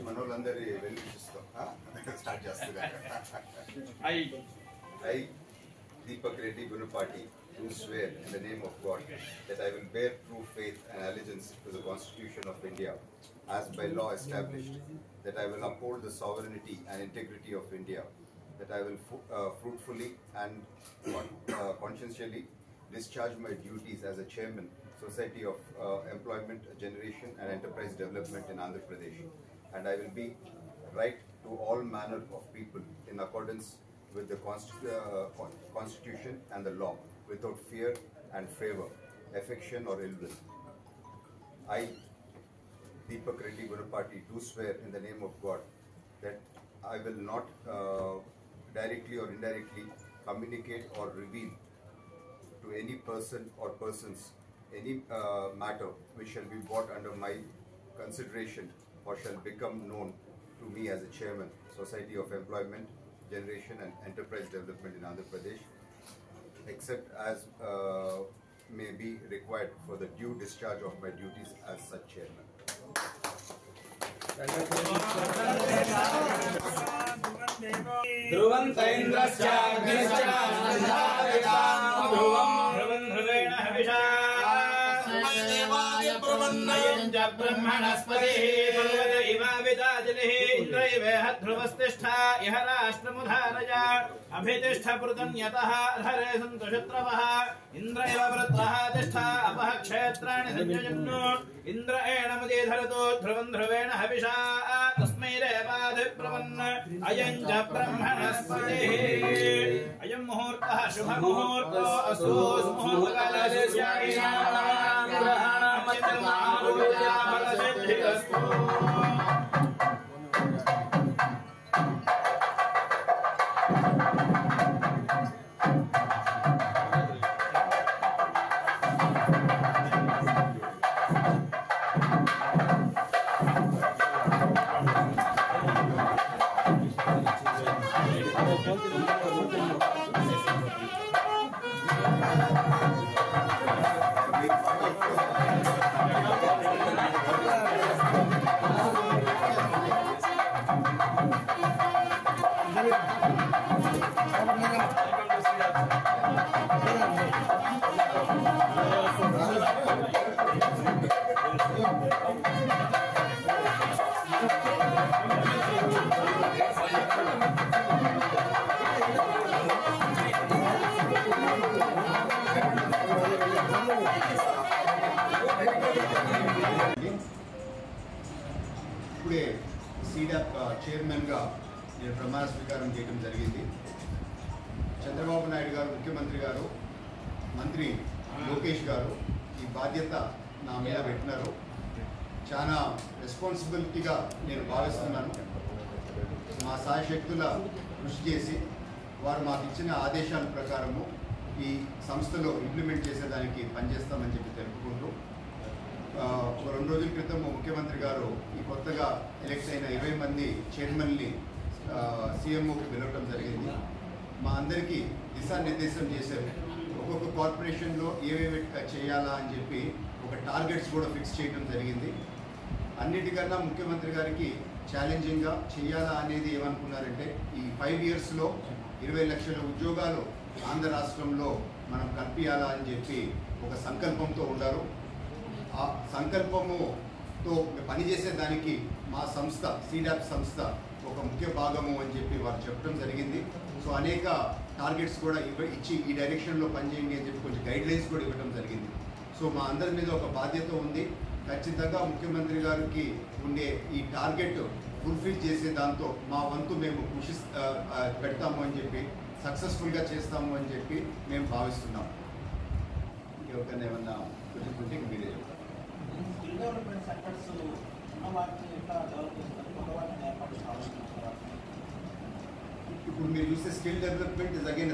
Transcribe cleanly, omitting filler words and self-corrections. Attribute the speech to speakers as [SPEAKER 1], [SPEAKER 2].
[SPEAKER 1] మనోళ్ళందరి వెలిపిస్తాం start చేస్తున్నారు. I, Deepak Reddy Gunapati, do swear in the name of God that I will bear true faith and allegiance to the Constitution of India as by law established, that I will uphold the sovereignty and integrity of India, that I will fruitfully and conscientiously discharge my duties as a chairman, Society of Employment Generation and Enterprise Development in Andhra Pradesh, and I will be right to all manner of people in accordance with the Constitution and the law, without fear and favor, affection or ill will. I, Deepak Reddy Gunapati, do swear in the name of God that I will not directly or indirectly communicate or reveal to any person or persons any matter which shall be brought under my consideration or shall become known to me as a chairman, Society of Employment Generation and Enterprise Development in Andhra Pradesh, except as may be required for the due discharge of my duties as such chairman.
[SPEAKER 2] ब्रह्मणस्पति ध्रुवस्तिष्ठा इह राष्ट्रमुधारय अभितिष्ठ पृतन्यतः धरे सन्तु शत्रवः इंद्र इव वृत्रः तिष्ठा अपः क्षेत्राणि सञ्जयन्नु इंद्र एणमुदीधरतु ध्रुवं ध्रुवेण हविषा तस्मै देवाधिप्रवन् अयं च ब्रह्मणस्पतिः अयं मुहूर्तः शुभ मुहूर्तो अस्तु मुहूर्तकाले
[SPEAKER 1] ఇప్పుడే సీడాప్ చైర్మన్గా నేను ప్రమాణ స్వీకారం చేయడం జరిగింది. చంద్రబాబు నాయుడు గారు, ముఖ్యమంత్రి గారు, మంత్రి లోకేష్ గారు ఈ బాధ్యత నా మీద పెట్టినారు. చాలా రెస్పాన్సిబిలిటీగా నేను భావిస్తున్నాను. మా సాయశక్తుల కృషి చేసి వారు మాకు ఇచ్చిన ఆదేశాల ప్రకారము ఈ సంస్థలో ఇంప్లిమెంట్ చేసేదానికి పనిచేస్తామని చెప్పి తెలుపుకుంటూ, ఒక 2 రోజుల క్రితం ముఖ్యమంత్రి గారు ఈ కొత్తగా ఎలక్ట్ అయిన 20 మంది చైర్మన్ని సీఎంఓకి పిలవడం జరిగింది. మా అందరికీ దిశానిర్దేశం చేశారు. ఒక్కొక్క కార్పొరేషన్లో ఏవేవి చేయాలా అని చెప్పి ఒక టార్గెట్స్ కూడా ఫిక్స్ చేయడం జరిగింది. అన్నిటికన్నా ముఖ్యమంత్రి గారికి ఛాలెంజింగ్గా చేయాలా అనేది ఏమనుకున్నారంటే, ఈ 5 ఇయర్స్లో 20 లక్షల ఉద్యోగాలు ఆంధ్ర రాష్ట్రంలో మనం కల్పించాలా అని చెప్పి ఒక సంకల్పంతో ఉన్నారు. ఆ సంకల్పముతో పనిచేసేదానికి మా సంస్థ సీడాప్ సంస్థ ఒక ముఖ్య భాగము అని చెప్పి వారు చెప్పడం జరిగింది. సో అనేక టార్గెట్స్ కూడా ఇచ్చి ఈ డైరెక్షన్లో పనిచేయండి అని చెప్పి కొంచెం గైడ్లైన్స్ కూడా ఇవ్వడం జరిగింది. సో మా అందరి మీద ఒక బాధ్యత ఉంది. ఖచ్చితంగా ముఖ్యమంత్రి గారికి ఉండే ఈ టార్గెట్ ఫుల్ఫిల్ చేసే దాంతో మా వంతు మేము కృషి పెడతాము అని చెప్పి, సక్సెస్ఫుల్గా చేస్తాము అని చెప్పి మేము భావిస్తున్నాం. ఇంకెవరికైనా ఏమన్నా కొంచెం మీరే చెప్తారు. ఇప్పుడు మీరు చూస్తే స్కిల్ డెవలప్మెంట్ ఇస్ అగైన్